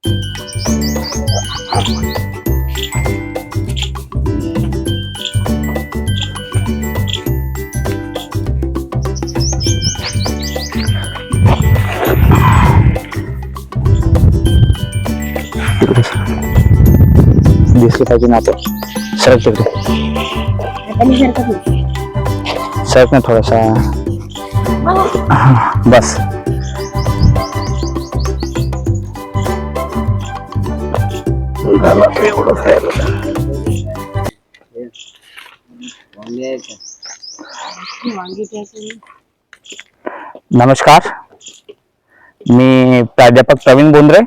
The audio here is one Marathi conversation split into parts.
दिसलं पाहिजे ना आपण. सरक तिकडे, सरक ना थोडासा. बस. नमस्कार, मी प्राध्यापक प्रवीण बोंद्रे.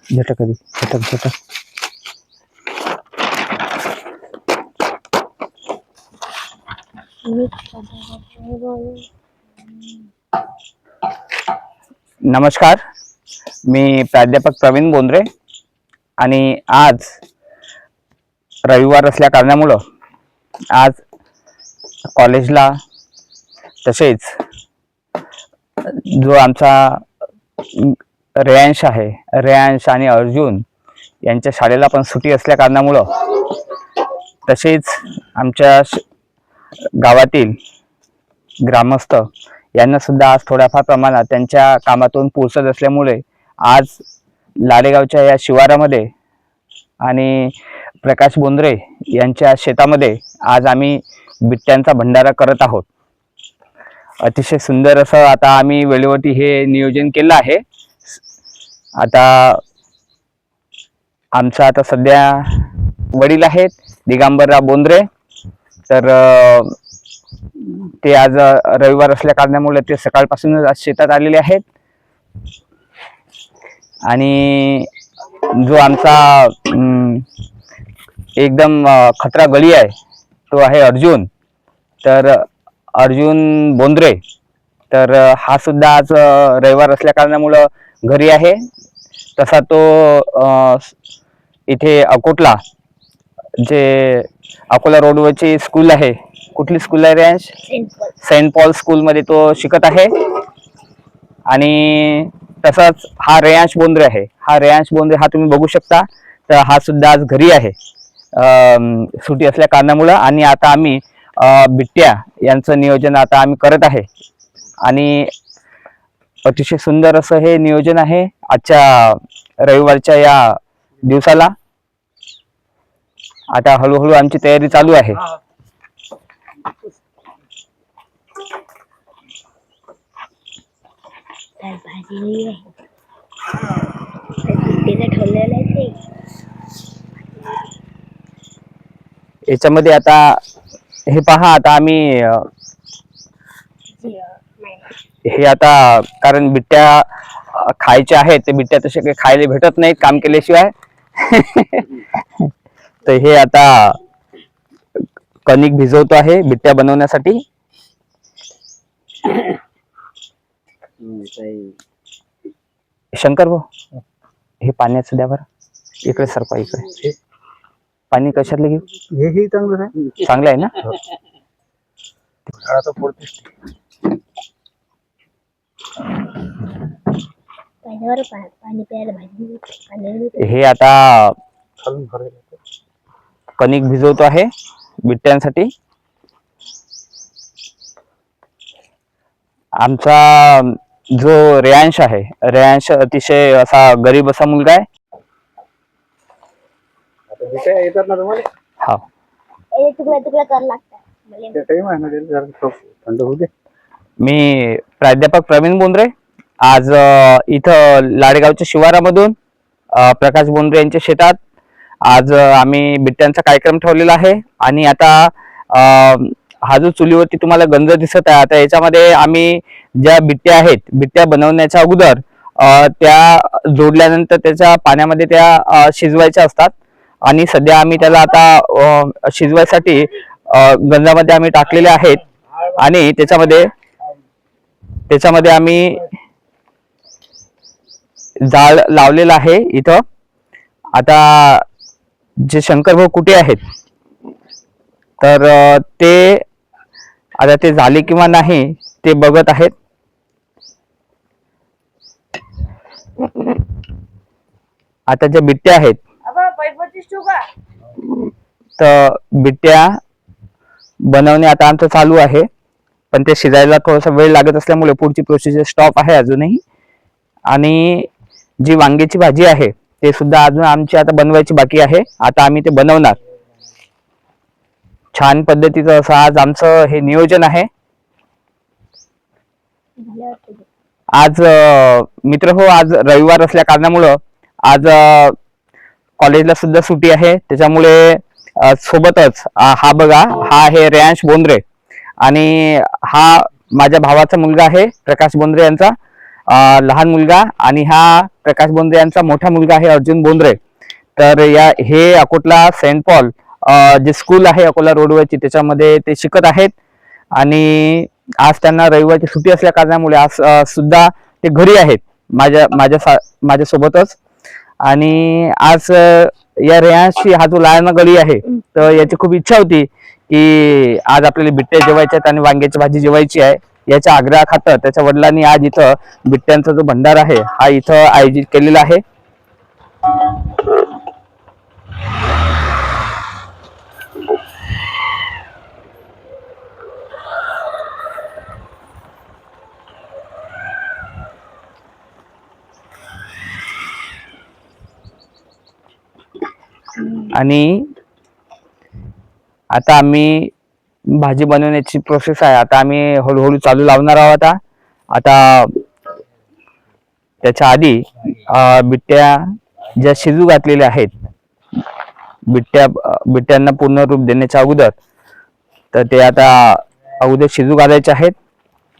झटक कधी झटक झटक. नमस्कार, मी प्राध्यापक प्रवीण बोंद्रे आणि आज रविवार असल्या कारणामुळं आज कॉलेजला तसेच जो आमचा रेयांश आहे, रेयांश आणि अर्जुन यांच्या शाळेला पण सुट्टी असल्या कारणामुळं तसेच आमच्या गावातील ग्रामस्थ यांना सुद्धा आज थोड्याफार प्रमाणात त्यांच्या कामातून पुरसत असल्यामुळे आज लाडेगावच्या या शिवारामध्ये आणि प्रकाश बोंद्रे यांच्या शेतामध्ये आज आम्ही बिट्ट्यांचा भंडारा करत आहोत. अतिशय सुंदर असं आता आम्ही वेळेवरती हे नियोजन केलं आहे. आता आमचा आता सध्या वडील आहेत दिगंबरराव बोंद्रे, तर ते आज रविवार असल्या कारणामुळे ते सकाळपासूनच आज शेतात आलेले आहेत. आणि जो आमचा एकदम खतरा गळी आहे तो आहे अर्जुन, तर अर्जुन बोंद्रे, तर हा सुद्धा आज रविवार असल्या कारणामुळे घरी आहे. तसा तो इथे अकोटला जे अकोला रोडवरची स्कूल आहे, कुठली स्कूल आहे रेंज? सेंट पॉल स्कूलमध्ये तो शिकत आहे. आणि तसाच हा रेयांश बोंद्रे आहे. हा रेयांश बोंद्रे हा तुम्ही बघू शकता, तर हा सुद्धा आज घरी आहे सुट्टी असल्या कारणामुळं. आणि आता आम्ही बिट्ट्या यांचं नियोजन आता आम्ही करत आहे आणि अतिशय सुंदर असं हे नियोजन आहे आजच्या रविवारच्या या दिवसाला. आता हळूहळू आमची तयारी चालू आहे. याच्यामध्ये आता हे पहा, आता आम्ही हे आता कारण बिट्ट्या खायच्या आहेत, ते बिट्ट्या तसे काही खायला भेटत नाहीत काम केल्याशिवाय. तर हे आता कणिक भिजवतो आहे बिट्ट्या बनवण्यासाठी. शंकर भाऊ, हे पाण्याचं द्या बरं. इकडे सरका, इकडे पाणी कशातलं घेऊ? हे चांगलं आहे, चांगलं आहे ना. हे आता कणिक भिजवतो आहे बिट्ट्यांसाठी. आमचा जो रेयांश आहे, रेयांश अतिशय असा गरीब असा मुलगा आहे. हा, मी प्राध्यापक प्रवीण बोंद्रे आज इथं लाडेगावच्या शिवारामधून प्रकाश बोंद्रे यांच्या शेतात आज आम्ही बिट्ट्यांचा कार्यक्रम ठेवलेला आहे. आणि आता हा जो चुलीवरती तुम्हाला गंज दिसत आहे, आता याच्यामध्ये आम्ही ज्या बिट्ट्या आहेत, बिट्ट्या बनवण्याच्या अगोदर त्या जोडल्यानंतर त्याच्या पाण्यामध्ये त्या शिजवायच्या असतात. आणि सध्या आम्ही त्याला आता शिजवायसाठी गंजामध्ये आम्ही टाकलेले आहेत. आणि त्याच्यामध्ये आम्ही जाळ लावलेलं आहे इथं. आता जे शंकरभाऊ कुठे आहेत तर ते आता ते झाले किंवा नाही ते बघत आहेत. आता ज्या बिट्ट्या आहेत तर बिट्ट्या बनवणे आता आमचं चालू आहे, पण ते शिजायला थोडासा वेळ लागत असल्यामुळे पुढची प्रोसिजर स्टॉप आहे अजूनही. आणि जी वांग्याची भाजी आहे ते सुद्धा अजून आमची आता बनवायची बाकी आहे. आता आम्ही ते बनवणार. छान पद्धतीचं असं आज आमचं हे नियोजन आहे. आज मित्र हो, आज रविवार असल्या कारणामुळं आज कॉलेजला सुद्धा सुट्टी आहे, त्याच्यामुळे सोबतच हा बघा, हा आहे रेयांश बोंद्रे आणि हा माझ्या भावाचा मुलगा आहे प्रकाश बोंद्रे यांचा लहान मुलगा, आणि हा प्रकाश बोंद्रे यांचा मोठा मुलगा आहे अर्जुन बोंद्रे. तर हे अकोटला सेंट पॉल जे स्कूल आहे अकोला रोडवरची त्याच्यामध्ये ते शिकत आहेत. आणि आज त्यांना रविवारची सुट्टी असल्या कारणामुळे आज सुद्धा ते घरी आहेत माझ्या सोबतच. आणि आज या रेयांशची हा जो लायना गळी आहे तर याची खूप इच्छा होती की आज आपल्याला बिट्ट्या जेवायच्या आहेत आणि वांग्याची भाजी जेवायची आहे. याच्या आग्रहाखातर त्याच्या वडिलांनी आज इथं बिट्ट्यांचा जो भंडार आहे हा इथं आयोजित केलेला आहे. आणि आता आम्ही भाजी बनवण्याची प्रोसेस आहे, आता आम्ही हळूहळू चालू लावणार आहोत. आता त्याच्या आधी बिट्ट्या ज्या शिजू घातलेल्या आहेत, बिट्ट्यांना पूर्ण रूप देण्याच्या अगोदर तर ते आता अगोदर शिजू घालायचे आहेत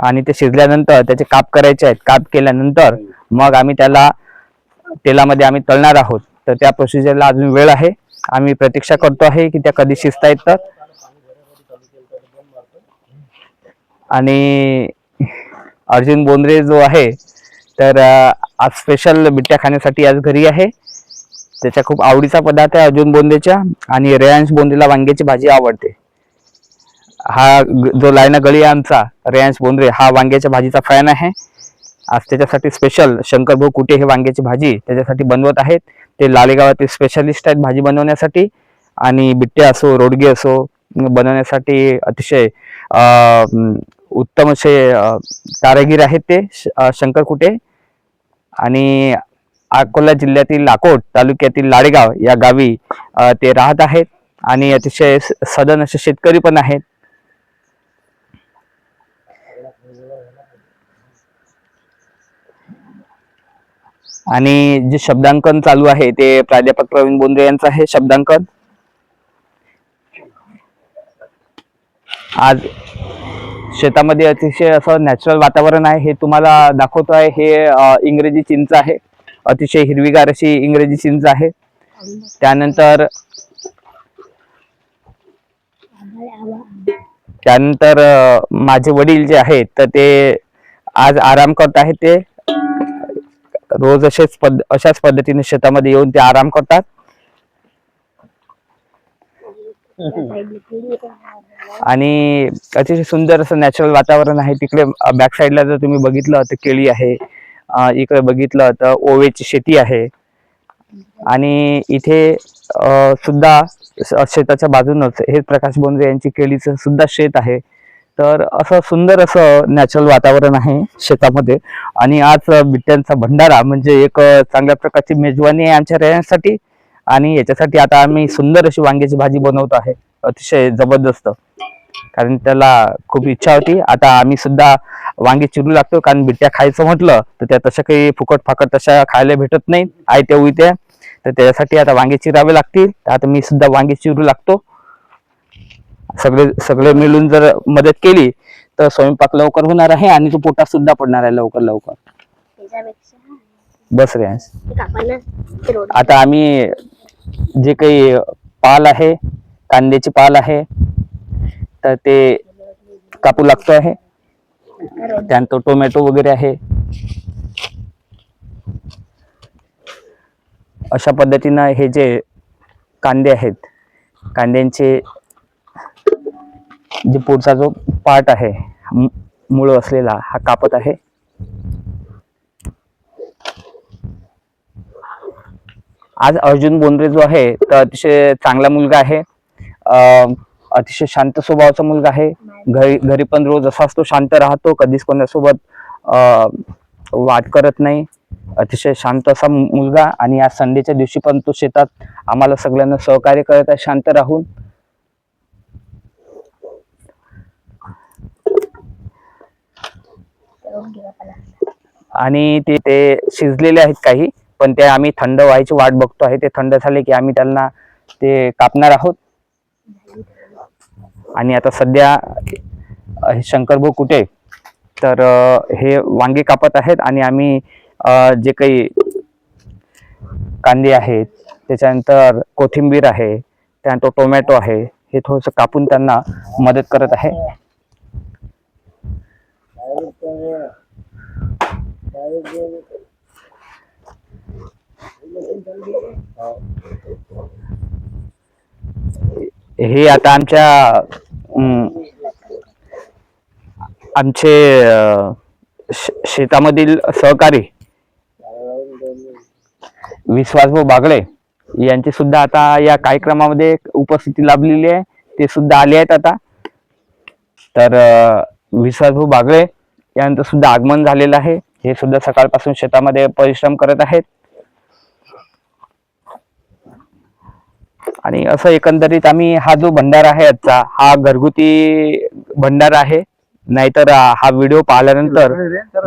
आणि ते शिजल्यानंतर त्याचे काप करायचे आहेत. काप केल्यानंतर मग आम्ही त्याला तेलामध्ये आम्ही तळणार आहोत. तर त्या प्रोसिजरला अजून वेळ आहे. आम्ही प्रतीक्षा करतो आहे की त्या कधी शिजता येतात. आणि अर्जुन बोंद्रे जो आहे तर आज स्पेशल बिट्ट्या खाण्यासाठी आज घरी आहे. त्याच्या खूप आवडीचा पदार्थ आहे अर्जुन बोंद्रेच्या. आणि रेयांश बोंद्रेला वांग्याची भाजी आवडते. हा जो लायना गळी आहे आमचा रेयांश बोंद्रे हा वांग्याच्या भाजीचा फॅन आहे. आज त्याच्यासाठी स्पेशल शंकरभाऊ कुठे हे वांग्याची भाजी त्याच्यासाठी बनवत आहेत. ते लालेगावातील स्पेशलिस्ट आहेत भाजी बनवण्यासाठी. आणि बिट्टे असो रोडगे असो बनवण्यासाठी अतिशय उत्तम असे कारागीर आहेत ते शंकर कुटे. आणि अकोला जिल्ह्यातील अकोट तालुक्यातील लाडेगाव या गावी ते राहत आहेत आणि अतिशय सधन असे शेतकरी पण आहेत. आणि जे शब्दांकन चालू आहे ते प्राध्यापक प्रवीण बोंद्रे यांचं आहे शब्दांकन. आज शेतामध्ये अतिशय असं नॅचरल वातावरण आहे हे तुम्हाला दाखवतो आहे. हे इंग्रजी चिंच आहे, अतिशय हिरवीगार अशी इंग्रजी चिंच आहे. त्यानंतर माझे वडील जे आहेत तर ते आज आराम करत आहेत. ते रोज अशाच पद्धतीने शेतामध्ये येऊन ते आराम करतात. आणि अतिशय सुंदर असं नॅचरल वातावरण आहे तिकडे. बॅक साईडला जर तुम्ही बघितलं तर केळी आहे, इकडे बघितलं तर ओव्याची शेती आहे. आणि इथे सुद्धा शेताच्या बाजूनच हे प्रकाश बोंद्रे यांची केळीचं सुद्धा शेत आहे. तर असं सुंदर असं नॅचरल वातावरण आहे शेतामध्ये. आणि आज बिट्ट्यांचा भंडारा म्हणजे एक चांगल्या प्रकारची मेजवानी आहे आमच्या रेयांसाठी. आणि याच्यासाठी आता आम्ही सुंदर अशी वांग्याची भाजी बनवतो आहे, अतिशय जबरदस्त, कारण त्याला खूप इच्छा होती. आता आम्ही सुद्धा वांगे चिरू लागतो, कारण बिट्ट्या खायचं म्हटलं तर त्या तशा काही फुकट फाकट तशा खायला भेटत नाहीत आयत्या उयत्या. तर त्याच्यासाठी आता वांगे चिरावे लागतील. आता मी सुद्धा वांगे चिरू लागतो. सगळे मिळून जर मदत केली तर स्वयंपाक लवकर होणार आहे आणि तो पोटात सुद्धा पडणार आहे लवकर लवकर. बस रे. आता आम्ही जे काही पाल आहे, कांद्याची पाल आहे, तर ते कापू लागतो आहे. त्यानंतर टोमॅटो वगैरे आहे. अशा पद्धतीनं हे जे कांदे आहेत, कांद्यांचे जे पुढचा जो पार्ट आहे, मूळ असलेला, हा कापत आहे. आज अर्जुन बोंद्रे जो आहे तर अतिशय चांगला मुलगा आहे. अतिशय शांत स्वभावाचा मुलगा आहे. घरी पण रोज असाच तो शांत राहतो, कधीच कोणासोबत वाद करत नाही. अतिशय शांत असा मुलगा. आणि आज संडेच्या दिवशी पण तो शेतात आम्हाला सगळ्यांना सहकार्य करत आहे शांत राहून. आणि ते शिजलेले आहेत काही, पण ते आम्ही थंड व्हायची वाट बघतो आहे. ते थंड झाले की आम्ही त्यांना ते कापणार आहोत. आणि आता सध्या शंकरभाऊ कुठे तर हे वांगे कापत आहेत. आणि आम्ही जे काही कांदे आहेत, त्याच्यानंतर कोथिंबीर आहे, त्यानंतर टोमॅटो आहे, हे थोडंसं कापून त्यांना मदत करत आहे. हे आता आमचे शेतामधील सहकारी विश्वासभाऊ बागळे यांची सुद्धा आता या कार्यक्रमामध्ये उपस्थिती लाभलेली आहे. ते सुद्धा आले आहेत आता. तर विश्वासभाऊ बागळे यांचं सुद्धा आगमन झालेलं आहे. हे सुद्धा सकाळपासून शेतामध्ये परिश्रम करत आहेत. आणि असं एकंदरीत आम्ही हा जो भंडारा आहे आजचा, हा घरगुती भंडारा आहे. नाहीतर हा व्हिडिओ पाहिल्यानंतर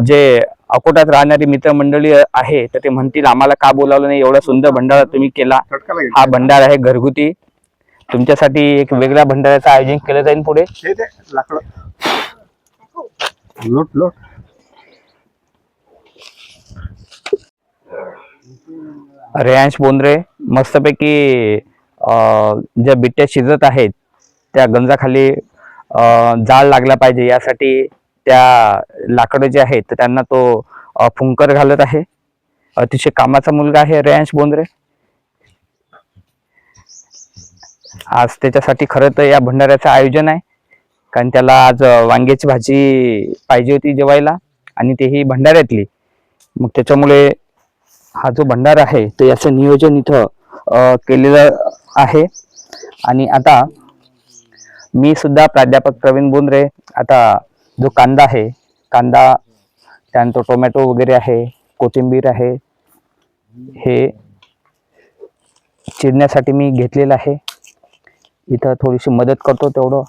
जे अकोटात राहणारी मित्रमंडळी आहे तर ते म्हणतील आम्हाला का बोलावलं नाही, एवढा सुंदर भंडारा तुम्ही केला. हा भंडारा आहे घरगुती. तुमच्यासाठी एक वेगळ्या भंडाऱ्याचं आयोजन केलं जाईल पुढे. रेयांश बोंद्रे मस्तपैकी ज्या बिट्ट्या शिजत आहेत त्या गंजाखाली जाळ लागला पाहिजे यासाठी त्या लाकडं जे आहेत तर त्यांना तो फुंकर घालत आहे. अतिशय कामाचा मुलगा आहे रेयांश बोंद्रे. आज त्याच्यासाठी खरं तर या भंडाऱ्याचं आयोजन आहे, कारण त्याला आज वांग्याची भाजी पाहिजे होती जेवायला, आणि तेही भंडाऱ्यातली. मग त्याच्यामुळे हा जो भंडारा आहे तर याचं नियोजन इथं केलेलं आहे. आणि आता मी सुद्धा प्राध्यापक प्रवीण बोंद्रे आता जो कांदा आहे, कांदा त्यानंतर टोमॅटो वगैरे आहे, कोथिंबीर आहे, हे चिरण्यासाठी मी घेतलेलं आहे. इथं थोडीशी मदत करतो तेवढं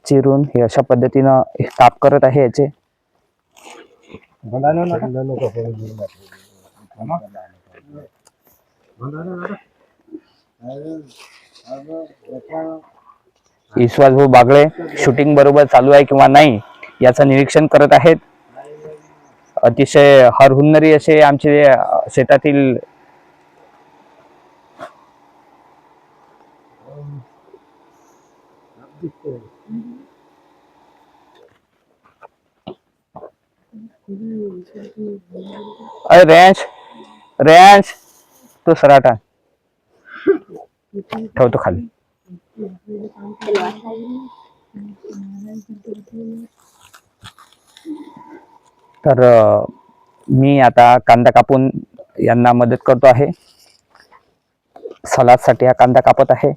चिरून. हे अशा पद्धतीनं काप करत आहे याचे. विश्वासभाऊ बागळे शूटिंग बरोबर चालू आहे किंवा नाही याचं निरीक्षण करत आहेत. अतिशय हरहुन्नरी असे आमचे शेतातील अरे रेयांश तो सराटा ठेवतो खाली. तर मी आता कांदा कापून यांना मदत करतो आहे. सलादसाठी हा कांदा कापत आहे.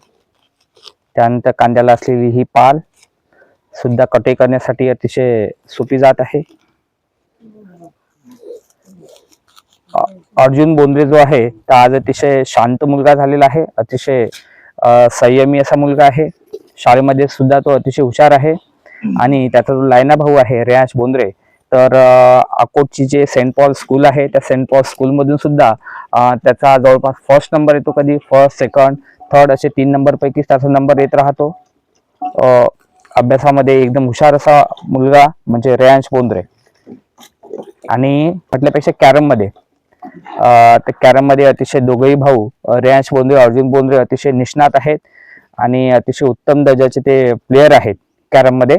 त्यानंतर कांद्याला असलेली ही पाल सुद्धा कटे करण्यासाठी अतिशय सोपी जात आहे. अर्जुन बोंद्रे जो आहे तो आज अतिशय शांत मुलगा झालेला आहे. अतिशय संयमी असा मुलगा आहे. शाळेमध्ये सुद्धा तो अतिशय हुशार आहे. आणि त्याचा जो लायना भाऊ आहे रेयांश बोंद्रे, तर अकोटची जे सेंट पॉल स्कूल आहे त्या सेंट पॉल स्कूल मधून सुद्धा त्याचा जवळपास फर्स्ट नंबर येतो, कधी फर्स्ट, सेकंड, थर्ड असे 3 नंबर पैकी त्याचा नंबर येत राहतो. अभ्यासामध्ये एकदम हुशार असा मुलगा म्हणजे रेयांश बोंद्रे. आणि म्हटल्यापेक्षा कॅरम मध्ये अतिशय दोघेही भाऊ रेयांश बोंद्रे, अर्जुन बोंद्रे अतिशय निष्णात आहेत आणि अतिशय उत्तम दर्जाचे ते प्लेयर आहेत कॅरम मध्ये.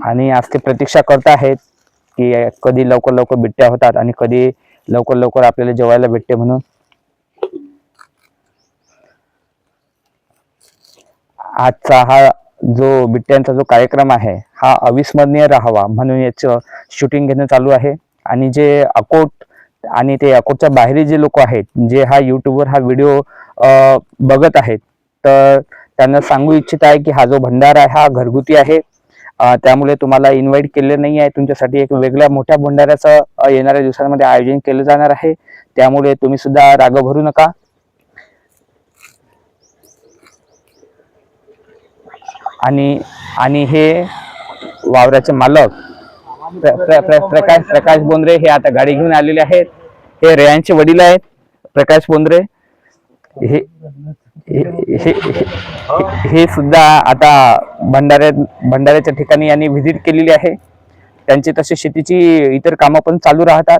आणि आज ते प्रतीक्षा करत आहेत की कधी लवकर लवकर बिट्ट्या होतात आणि कधी लवकर लवकर आपल्याला जेवायला भेटते म्हणून. आजचा हा जो बिट्ट्यांचा जो कार्यक्रम आहे हा अविस्मरणीय राहावा म्हणून याचं शूटिंग घेणं चालू आहे. आणि जे अकोट आणि ते अकोटच्या बाहेर जे लोक आहेत जे हा युट्यूबवर हा व्हिडिओ बघत आहेत तर त्यांना सांगू इच्छित आहे की हा जो भंडारा आहे हा घरगुती आहे. त्यामुळे तुम्हाला इन्व्हाइट केले नाही आहे. तुमच्यासाठी एक वेगळ्या मोठ्या भंडाऱ्याचं येणाऱ्या दिवसांमध्ये आयोजन केलं जाणार आहे. त्यामुळे तुम्ही सुद्धा राग भरू नका. आणि हे वावराचे मालक प्रकाश बोंद्रे हे आता गाडी घेऊन आलेले आहेत. हे रेयांचे वडील आहेत प्रकाश बोंद्रे. हे हे हे सुद्धा आता भंडाऱ्याच्या ठिकाणी यांनी व्हिजिट केलेली आहे. त्यांची तशी शेतीची इतर कामं पण चालू राहतात.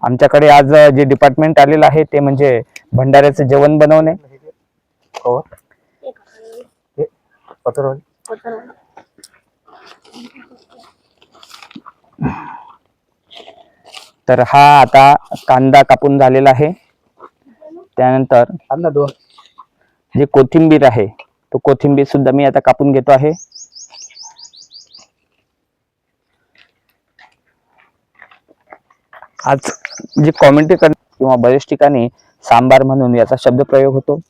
आमच्याकडे आज जे डिपार्टमेंट आलेलं आहे ते म्हणजे भंडाऱ्याचं जेवण बनवणे. तर हा आता कांदा कापून झालेला आहे. त्यानंतर जे कोथिंबीर आहे तो कोथिंबीर सुद्धा मी आता कापून घेतो आहे. आज जे कॉमेंट्री किंवा बरेच ठिकाणी सांबार म्हणून याचा शब्द प्रयोग होतो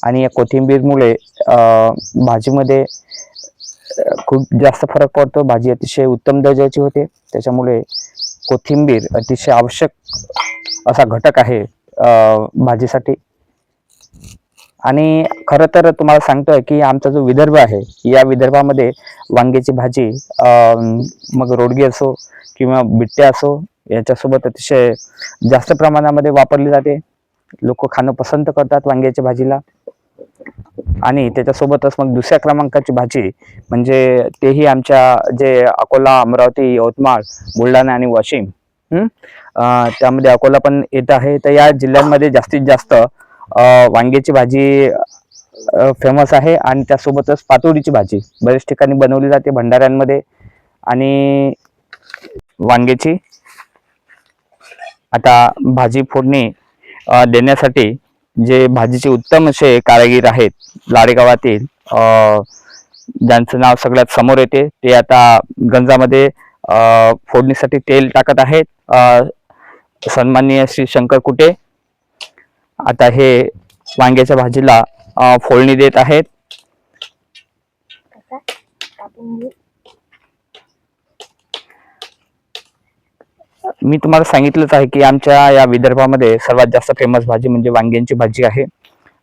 आणि या कोथिंबीरमुळे भाजीमध्ये खूप जास्त फरक पडतो. भाजी अतिशय उत्तम दर्जाची होते. त्याच्यामुळे कोथिंबीर अतिशय आवश्यक असा घटक आहे भाजीसाठी. आणि खरं तर तुम्हाला सांगतोय की आमचा जो विदर्भ आहे या विदर्भामध्ये वांग्याची भाजी मग रोडगी असो किंवा बिट्ट्या असो याच्यासोबत अतिशय जास्त प्रमाणामध्ये वापरली जाते. लोक खाणं पसंत करतात वांग्याच्या भाजीला. आणि त्याच्यासोबतच मग दुसऱ्या क्रमांकाची भाजी म्हणजे तेही आमच्या जे अकोला, अमरावती, यवतमाळ, बुलढाणा आणि वाशिम त्यामध्ये अकोला पण येत आहे. तर या जिल्ह्यांमध्ये जास्तीत जास्त वांग्याची भाजी फेमस आहे. आणि त्यासोबतच पातोडीची भाजी बऱ्याच ठिकाणी बनवली जाते भंडाऱ्यांमध्ये. आणि वांग्याची आता भाजी फोडणी देण्यासाठी जे भाजीचे उत्तम असे कारागीर आहेत लाडेगावातील ज्यांचं नाव सगळ्यात समोर येते ते आता गंजामध्ये फोडणीसाठी तेल टाकत आहेत. सन्माननीय श्री शंकर कुटे आता हे वांग्याच्या भाजीला फोडणी देत आहेत. मी तुम्हाला सांगितलंच आहे की आमच्या या विदर्भामध्ये सर्वात जास्त फेमस भाजी म्हणजे वांग्यांची भाजी आहे.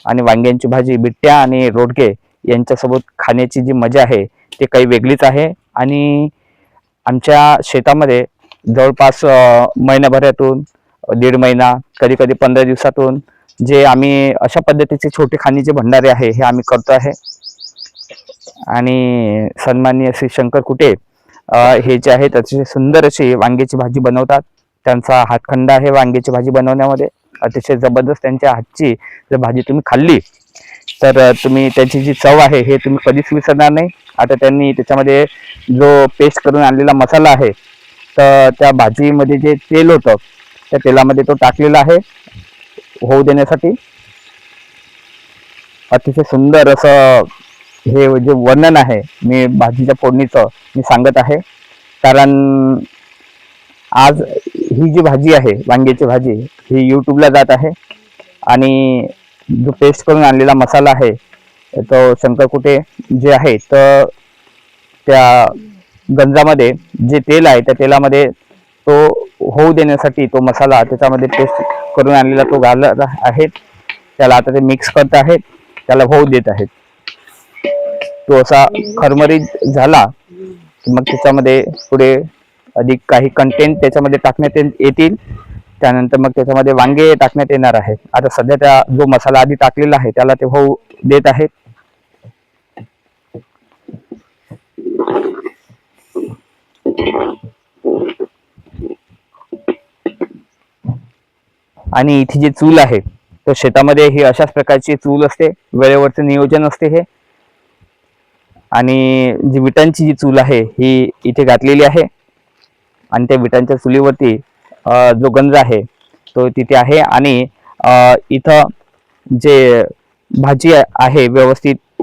आणि वांग्यांची भाजी बिट्ट्या आणि रोडगे यांच्यासोबत खाण्याची जी मजा आहे ती काही वेगळीच आहे. आणि आमच्या शेतामध्ये जवळपास महिन्याभरातून 1.5 महिना कधी कधी 15 दिवसातून जे आम्ही अशा पद्धतीचे छोटे खाणीचे भंडारे आहे हे आम्ही करतो आहे. आणि सन्माननीय श्री शंकर कुटे हे जे आहेत अतिशय सुंदर अशी वांग्याची भाजी बनवतात. त्यांचा हातखंडा आहे वांग्याची भाजी बनवण्यामध्ये. अतिशय जबरदस्त त्यांच्या हातची जर भाजी तुम्ही खाल्ली तर तुम्ही त्याची जी चव आहे हे तुम्ही कधीच विसरणार नाही. आता त्यांनी त्याच्यामध्ये जो पेस्ट करून आणलेला मसाला आहे तर त्या भाजीमध्ये जे तेल होतं त्या तेलामध्ये तो टाकलेला आहे होऊ देण्यासाठी. अतिशय सुंदर असं हे जे वर्णन आहे मी भाजीच्या फोडणीचं मी सांगत आहे. कारण आज ही जी भाजी आहे वांग्याची भाजी ही यूट्यूबला जात आहे. आणि जो पेस्ट करून आणलेला मसाला आहे तो शंकर कुटे जे आहे तर त्या गंजामध्ये जे तेल आहे त्या तेलामध्ये तो होऊ देण्यासाठी तो मसाला त्याच्यामध्ये पेस्ट करून आणलेला तो घालत आहेत. त्याला आता ते मिक्स करत आहेत, त्याला होऊ देत आहेत. तो असा खरमरीत झाला की मग त्याच्यामध्ये पुढे अधिक काही कंटेंट त्याच्यामध्ये टाकण्यात येतील. त्यानंतर मग त्याच्यामध्ये वांगे टाकण्यात येणार आहेत. आता सध्या त्या जो मसाला आधी टाकलेला आहे त्याला ते होऊ देत आहेत. आणि इथे जी चूल आहे तर शेतामध्ये ही अशाच प्रकारची चूल असते. वेळेवरचं नियोजन असते हे. आणि जी विटांची जी चूल आहे ही इथे घातलेली आहे आणि त्या विटांच्या चुलीवरती जो गंज आहे तो तिथे आहे आणि इथं जे भाजी आहे व्यवस्थित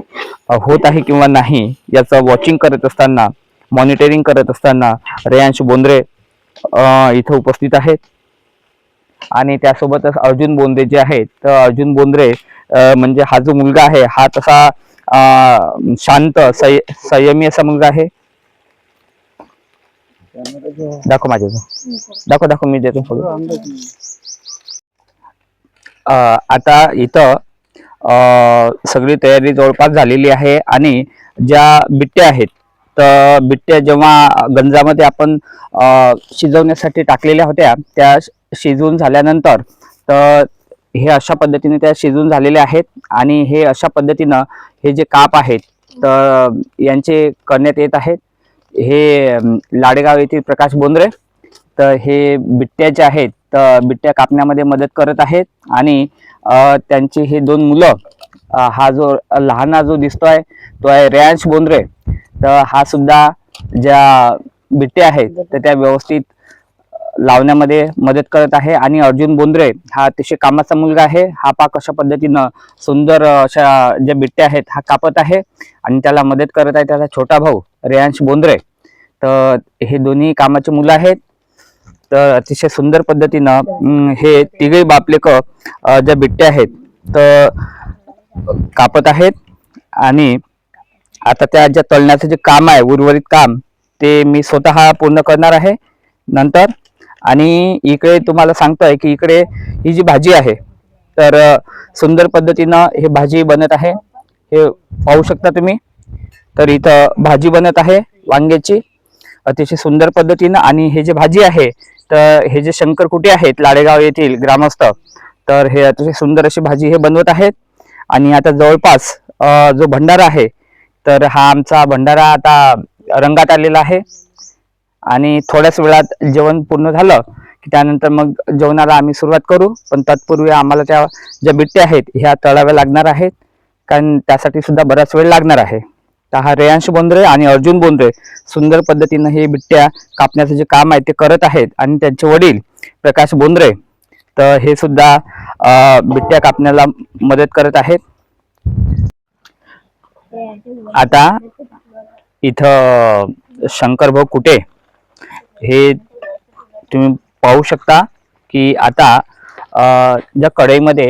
होत आहे किंवा नाही याचं वॉचिंग करत असताना, मॉनिटरिंग करत असताना रेयांश बोंद्रे इथं उपस्थित आहेत. आणि त्यासोबतच अर्जुन बोंद्रे जे आहेत, तर अर्जुन बोंद्रे म्हणजे हा जो मुलगा आहे हा तसा शांत संयमी असा मुलगा आहे. दाखव माझ्या, दाखव मी देतो. आता इथं सगळी तयारी जवळपास झालेली आहे आणि ज्या बिट्ट्या आहेत तर बिट्ट्या जेव्हा गंजामध्ये आपण शिजवण्यासाठी टाकलेल्या होत्या त्या शिजवून झाल्यानंतर तर हे अशा पद्धतीने त्या शिजून झालेल्या आहेत आणि हे अशा पद्धतीनं हे जे काप आहेत तर यांचे करण्यात येत आहेत. हे लाडेगाव येथील प्रकाश बोंद्रे तर हे बिट्ट्या जे आहेत तर बिट्ट्या कापण्यामध्ये मदत करत आहेत आणि त्यांचे हे दोन मुलं, हा जो लहाना जो दिसतोय तो आहे रेयांश बोंद्रे, तर हा सुद्धा ज्या बिट्ट्या आहेत तर त्या व्यवस्थित लावण्यामध्ये मदत करत आहे. आणि अर्जुन बोंद्रे हा अतिशय कामाचा मुलगा आहे. हा पाक अशा पद्धतीनं सुंदर अशा ज्या बिट्ट्या आहेत हा कापत आहे आणि त्याला मदत करत आहे त्याचा छोटा भाऊ रेयांश बोंद्रे. तर हे दोन्ही कामाचे मुलं आहेत. तर अतिशय सुंदर पद्धतीनं हे तिघे बापलेक ज्या बिट्ट्या आहेत तर कापत आहेत आणि आता त्या ज्या तळण्याचं जे काम आहे उर्वरित काम ते मी स्वतः पूर्ण करणार आहे नंतर. आणि इकडे तुम्हाला सांगतोय की इकडे ही जी भाजी आहे तर सुंदर पद्धतीनं हे भाजी बनत आहे, हे पाहू शकता तुम्ही. तर इथं भाजी बनत आहे वांग्याची अतिशय सुंदर पद्धतीनं. आणि हे जे भाजी आहे तर हे जे शंकर कुटे आहेत लाडेगाव येथील ग्रामस्थ तर हे अतिशय सुंदर अशी भाजी हे बनवत आहेत. आणि आता जवळपास जो भंडारा आहे तर हा आमचा भंडारा आता रंगात आलेला आहे आणि थोड्याच वेळात जेवण पूर्ण झालं की त्यानंतर मग जेवणाला आम्ही सुरुवात करू. पण तत्पूर्वी आम्हाला त्या ज्या बिट्ट्या आहेत ह्या तळाव्या लागणार आहेत कारण त्यासाठी सुद्धा बराच वेळ लागणार आहे. तर हा रेयांश बोंद्रे आणि अर्जुन बोंद्रे सुंदर पद्धतीनं हे बिट्ट्या कापण्याचं जे काम आहे ते करत आहेत. आणि त्यांचे वडील प्रकाश बोंद्रे तर हे सुद्धा बिट्ट्या कापण्याला मदत करत आहेत. आता इथं शंकर भाऊ कुटे हे तुम्ही पाहू शकता की आता ज्या कढईमध्ये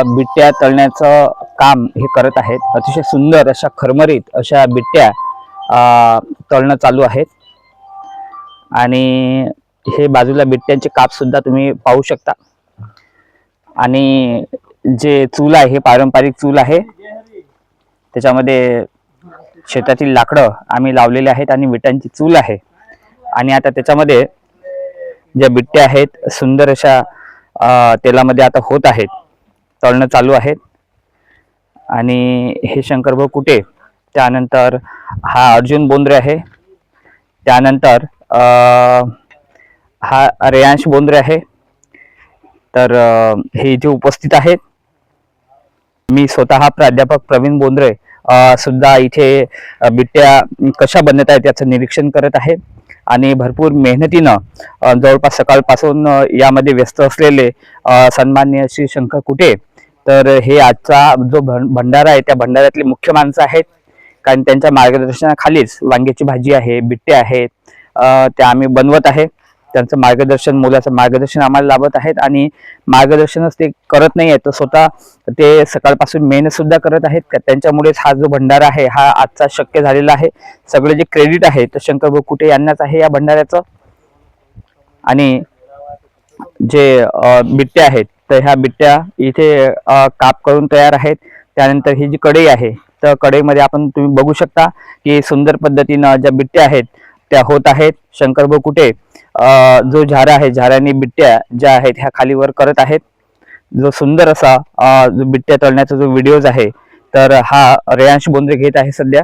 बिट्ट्या तळण्याचं काम हे करत आहेत. अतिशय सुंदर अशा खरमरीत अशा बिट्ट्या तळणं चालू आहेत. आणि हे बाजूला बिट्ट्यांचे काप सुद्धा तुम्ही पाहू शकता. आणि जे चूल आहे हे पारंपरिक चूल आहे, त्याच्यामध्ये शेतातील लाकडं आम्ही लावलेले आहेत आणि विटांची चूल आहे. आणि आता त्याच्यामध्ये ज्या बिट्ट्या आहेत सुंदर अशा तेलामध्ये आता होत आहेत, तळणं चालू आहेत. आणि हे शंकरभाऊ कुटे, त्यानंतर हा अर्जुन बोंद्रे आहे, त्यानंतर हा रेयांश बोंद्रे आहे. तर हे इथे उपस्थित आहेत. मी स्वतः प्राध्यापक प्रवीण बोंद्रे सुद्धा इथे बिट्ट्या कशा बनत आहेत याचं निरीक्षण करत आहे. आणि भरपूर मेहनतीनं जवळपास सकाळपासून यामध्ये व्यस्त असलेले सन्माननीय श्री शंकर कुटे तर हे आजचा जो भंडारा आहे त्या भंडाऱ्यातले मुख्य माणसं आहेत. कारण त्यांच्या मार्गदर्शनाखालीच वांग्याची भाजी आहे, बिट्ट्या आहेत, त्या आम्ही बनवत आहे. त्यांचं मार्गदर्शन, मुलाचं मार्गदर्शन आम्हाला लाभत आहेत. आणि मार्गदर्शनच ते करत नाही आहेत तर स्वतः ते सकाळपासून मेहनत सुद्धा करत आहेत. त्यांच्यामुळेच हा जो भंडारा आहे हा आजचा शक्य झालेला आहे. सगळे जे क्रेडिट आहे तर शंकरभाऊ कुटे यांनाच आहे या भंडाऱ्याचं. आणि जे बिट्ट्या आहेत तर ह्या बिट्ट्या इथे काप करून तयार आहेत. त्यानंतर ही जी कढई आहे तर कढईमध्ये आपण तुम्ही बघू शकता की सुंदर पद्धतीनं ज्या बिट्ट्या आहेत त्या होत आहेत. शंकरभाऊ कुटे जो झारा आहे, झाऱ्याने बिट्ट्या ज्या आहेत ह्या खालीवर करत आहेत. जो सुंदर असा जो बिट्ट्या तळण्याचा जो व्हिडिओज आहे तर हा रेयांश बोंद्रे घेत आहे सध्या.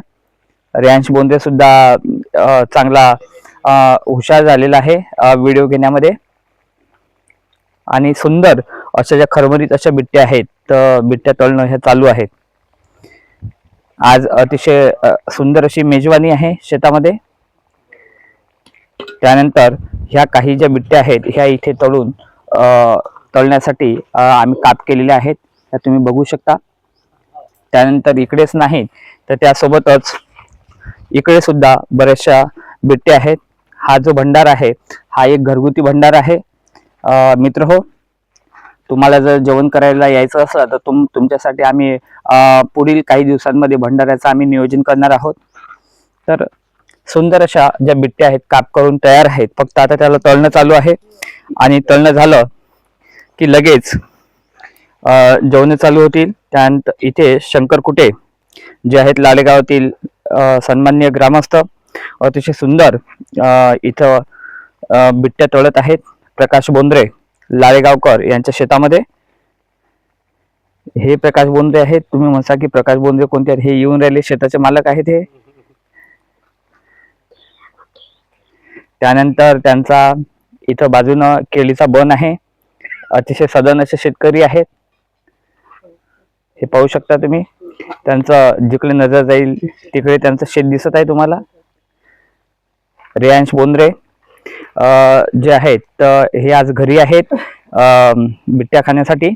रेयांश बोंद्रे सुद्धा चांगला हुशार झालेला आहे व्हिडिओ घेण्यामध्ये. आणि सुंदर अशा ज्या खरमरीत अशा बिट्ट्या आहेत तर बिट्ट्या तळणं ह्या चालू आहेत. आज अतिशय सुंदर अशी मेजवानी आहे शेतामध्ये. त्यानंतर ह्या काही ज्या बिट्ट्या आहेत ह्या इथे तळण्यासाठी आम्ही काप केलेले आहेत, त्या तुम्ही बघू शकता. त्यानंतर इकडेच नाही तर त्यासोबतच इकडे सुद्धा बऱ्याचशा बिट्ट्या आहेत. हा जो भंडार आहे हा एक घरगुती भंडार आहे. मित्र हो, तुम्हाला जर जेवण करायला यायचं असलं तर तुमच्यासाठी आम्ही पुढील काही दिवसांमध्ये भंडाऱ्याचं आम्ही नियोजन करणार आहोत. तर सुंदर अशा ज्या बिट्ट्या आहेत काप करून तयार आहेत. फक्त आता त्याला तळणं चालू आहे आणि तळणं झालं की लगेच जेवण चालू होतील. त्यानंतर इथे शंकरकुटे जे आहेत लाडेगावातील सन्माननीय ग्रामस्थ अतिशय सुंदर इथं बिट्ट्या तळत आहेत. प्रकाश बोंद्रे लाळेगावकर यांच्या शेतामध्ये. हे प्रकाश बोंद्रे आहेत. तुम्ही म्हणता की प्रकाश बोंद्रे कोणते आहेत? हे येऊन राहिले शेताचे मालक आहेत हे. त्यानंतर त्यांचा इथं बाजूनं केळीचा बन आहे. अतिशय सधन असे शेतकरी आहेत. हे पाहू शकता तुम्ही. त्यांचं जिकडे नजर जाईल तिकडे त्यांचं शेत दिसत आहे तुम्हाला. रेयांश बोंद्रे जे आहेत तर हे आज घरी आहेत बिट्ट्या खाण्यासाठी.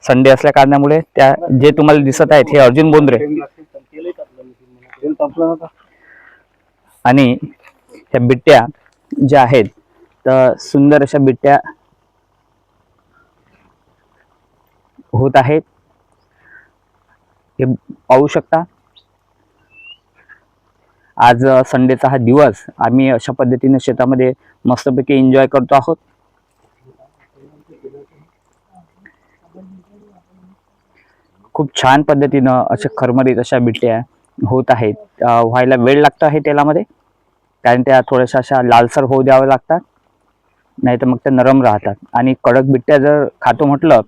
संडे असल्या कारणामुळे त्या जे तुम्हाला दिसत आहेत हे अर्जुन बोंद्रे. आणि ह्या बिट्ट्या ज्या आहेत तर सुंदर अशा बिट्ट्या होत आहेत. हे पाहू शकता. आज संडेचा हा दिवस आम्ही अशा पद्धतीने शेतामध्ये मस्तपैकी एन्जॉय करतो आहोत. खूप छान पद्धतीनं अशा खरमरीत अशा बिट्ट्या होत आहेत. व्हायला वेळ लागतो आहे तेलामध्ये, कारण त्या थोड्याशा अशा लालसर होऊ द्याव्या लागतात, नाही तर मग त्या नरम राहतात. आणि कडक बिट्ट्या जर खातो म्हटलं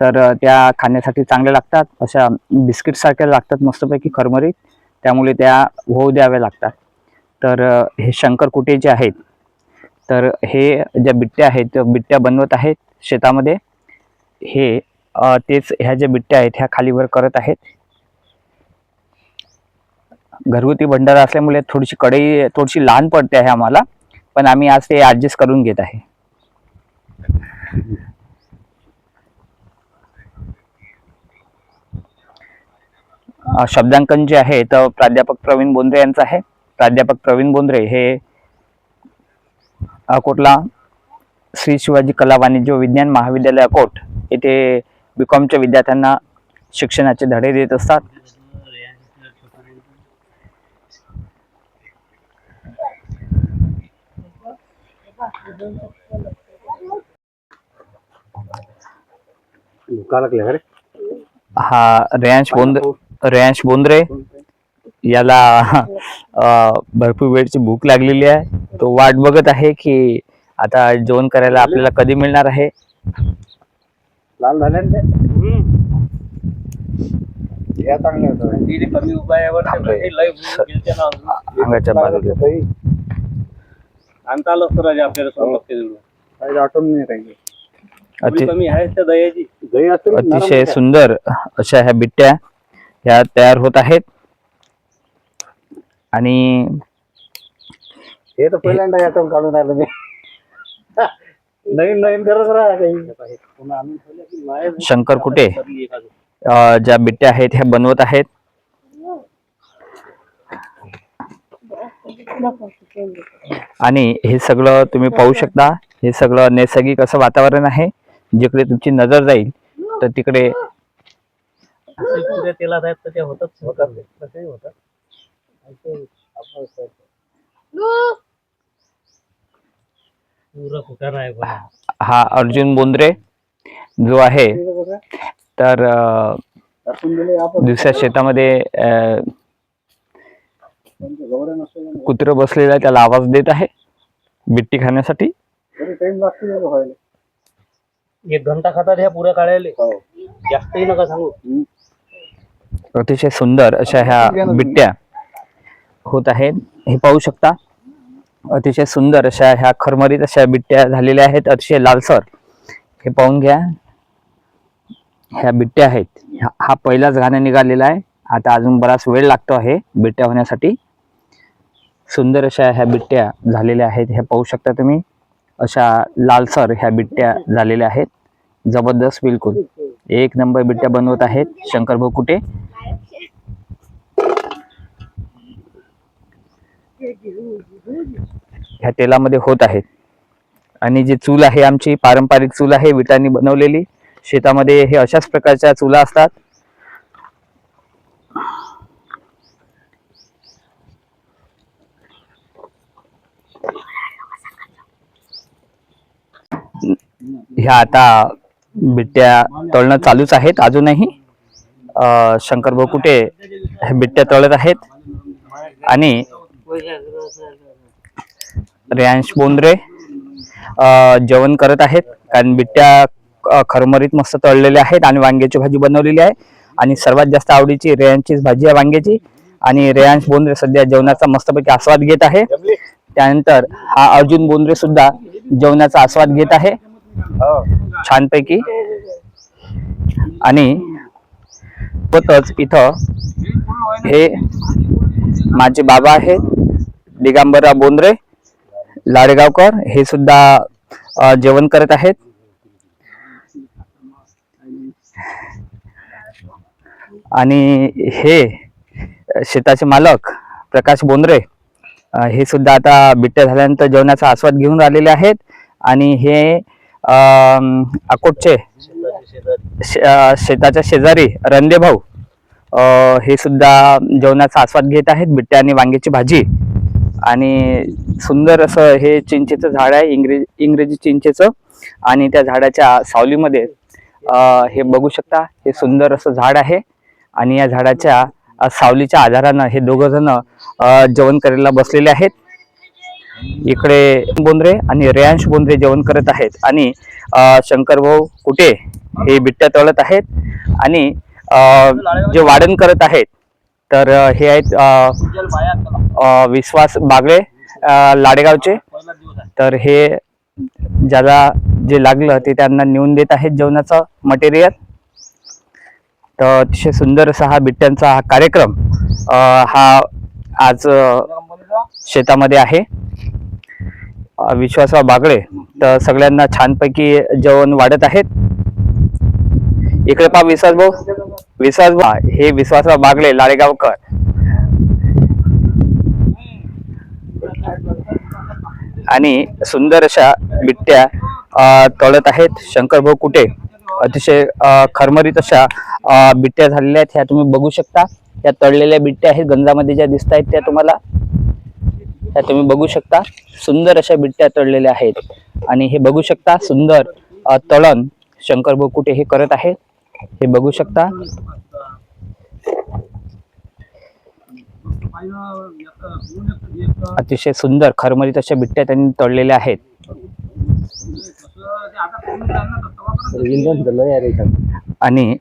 तर त्या खाण्यासाठी चांगल्या लागतात. अशा बिस्किट सारख्या लागतात मस्तपैकी खरमरीत, त्यामुळे त्या होऊ द्याव्या लागतात. तर हे शंकरकुटे जे आहेत तर हे ज्या बिट्ट्या आहेत बिट्ट्या बनवत आहेत शेतामध्ये. हे तेच ह्या ज्या बिट्ट्या आहेत ह्या खालीवर करत आहेत. घरगुती भंडारा असल्यामुळे थोडीशी कढई थोडीशी लहान पडते आहे आम्हाला, पण आम्ही आज ते ऍडजस्ट करून घेत आहे. शब्दांकन जे आहे तर प्राध्यापक प्रवीण बोंद्रे यांचं आहे. प्राध्यापक प्रवीण बोंद्रे हे अकोटला श्री शिवाजी कला वाणिज्य विज्ञान महाविद्यालय अकोट येथे बीकॉमच्या विद्यार्थ्यांना शिक्षणाचे धडे देत असतात. हा रेयांश बोंद्रे याला भरपूर वेळची भूक लागलेली आहे. तो वाट बघत आहे की आता जेवण करायला आपल्याला कधी मिळणार आहे. लाल झाले कमी उपायावर अंगाच्या बाजूला आणता आलं असतं राजा आपल्याला आठवण नाही राहिली. अतिशय सुंदर अशा ह्या बिट्ट्या ह्या तयार होत आहेत. आणि हे तर पहिल्यांदा यातून काढून आलं मी. नवीन नवीन करत राहा. शंकरकुटे ज्या बिट्ट्या आहेत ह्या बनवत आहेत. आणि हे सगळं तुम्ही पाहू शकता. हे सगळं नैसर्गिक असं वातावरण आहे. जिकडे तुमची नजर जाईल तर तिकडे तेलात आहेत तर ते होतात. हा अर्जुन बोंद्रे जो आहे तर दुसऱ्या शेतामध्ये कुत्र बसलेला त्याला आवाज देत आहे बिट्टी खाण्यासाठी. 1 घंटा खातात ह्या पुऱ्या काढायला. जास्तही नका सांगू. अतिशय सुंदर अशा ह्या बिट्ट्या होत आहेत. हे पाहू शकता. अतिशय सुंदर अशा ह्या खरमरीत अशा बिट्ट्या झालेल्या आहेत, अतिशय लालसर. हे पाहून घ्या. ह्या बिट्ट्या आहेत. हा पहिलाच घाणा निघालेला आहे आता अजून बराच वेळ लागतो आहे बिट्ट्या होण्यासाठी. सुंदर अशा ह्या बिट्ट्या झालेल्या आहेत. हे पाहू शकता तुम्ही, अशा लालसर ह्या बिट्ट्या झालेल्या आहेत. जबरदस्त, बिलकुल एक नंबर बिट्ट्या बनवत आहेत शंकर भाऊ कुटे. ह्या तेलामध्ये होत आहेत. आणि जी चूल आहे आमची पारंपरिक चूल आहे विटांनी बनवलेली. शेतामध्ये हे अशाच प्रकारच्या चुला असतात. ह्या आता बिट्ट्या तळणं चालूच आहेत अजूनही. शंकर भाऊ कुटे बिट्ट्या तळत आहेत. आणि रेयांश बोंद्रे जेवण करत आहेत, कारण बिट्ट्या खरमरीत मस्त तळलेल्या आहेत आणि वांग्याची भाजी बनवलेली आहे. आणि सर्वात जास्त आवडीची रेयांचीच भाजी आहे वांग्याची. आणि रेयांश बोंद्रे सध्या जेवणाचा मस्तपैकी आस्वाद घेत आहे. त्यानंतर हा अर्जुन बोंद्रे सुद्धा जेवणाचा आस्वाद घेत आहे छानपैकी. आणि सोबतच इथं हे माझे बाबा आहेत दिगंबरराव बोंद्रे लाडेगावकर, हे सुद्धा जेवण करत आहेत. आणि हे शेताचे मालक प्रकाश बोंद्रे हे सुद्धा आता बिट्ट्या झाल्यानंतर जेवणाचा आस्वाद घेऊन राहिलेले आहेत. आणि हे अकोटचे शेताच्या शेजारी रंदे भाऊ हे सुद्धा जेवणाचा आस्वाद घेत आहेत, बिट्ट्या आणि वांग्याची भाजी. आणि सुंदर असं हे चिंचेचं झाड आहे, इंग्रजी चिंचेचं. आणि त्या झाडाच्या सावलीमध्ये हे बघू शकता, हे सुंदर असं झाड आहे. आणि या झाडाच्या सावलीच्या आधारानं हे दोघ जण जेवण करायला बसलेले आहेत. इकडे बोंद्रे आणि रेयांश बोंद्रे जेवण करत आहेत. आणि शंकर भाऊ कुटे हे बिट्ट्या तळत आहेत. आणि जे वाढण करत आहेत तर हे आहेत विश्वास बागळे लाडेगावचे. तर हे ज्याला जे लागलं ते त्यांना नेऊन देत आहेत जेवणाचं मटेरियल. तर अतिशय सुंदर असा हा बिट्ट्यांचा हा कार्यक्रम हा आज शेतामध्ये आहे. विश्वासराव बागळे तर सगळ्यांना छानपैकी जेवण वाढत आहेत. इकडे पहा विश्वासभाऊ हे विश्वासराव बागळे लाडेगावकर. आणि सुंदर अशा बिट्ट्या तळत आहेत शंकर भाऊ कुटे. अतिशय खरमरीत अशा बिट्ट्या झालेल्या आहेत. ह्या तुम्ही बघू शकता, त्या तळलेल्या बिट्ट्या आहेत गंजामध्ये ज्या दिसत आहेत त्या तुम्हाला, त्या तुम्ही बघू शकता. सुंदर अशा बिट्ट्या तळलेल्या आहेत. आणि हे बघू शकता सुंदर तळण शंकर भाऊ कुटे हे करत आहेत. हे बघू शकता. अतिशय सुंदर खरमरीत अशा बिट्ट्या त्यांनी तळलेल्या आहेत. आणि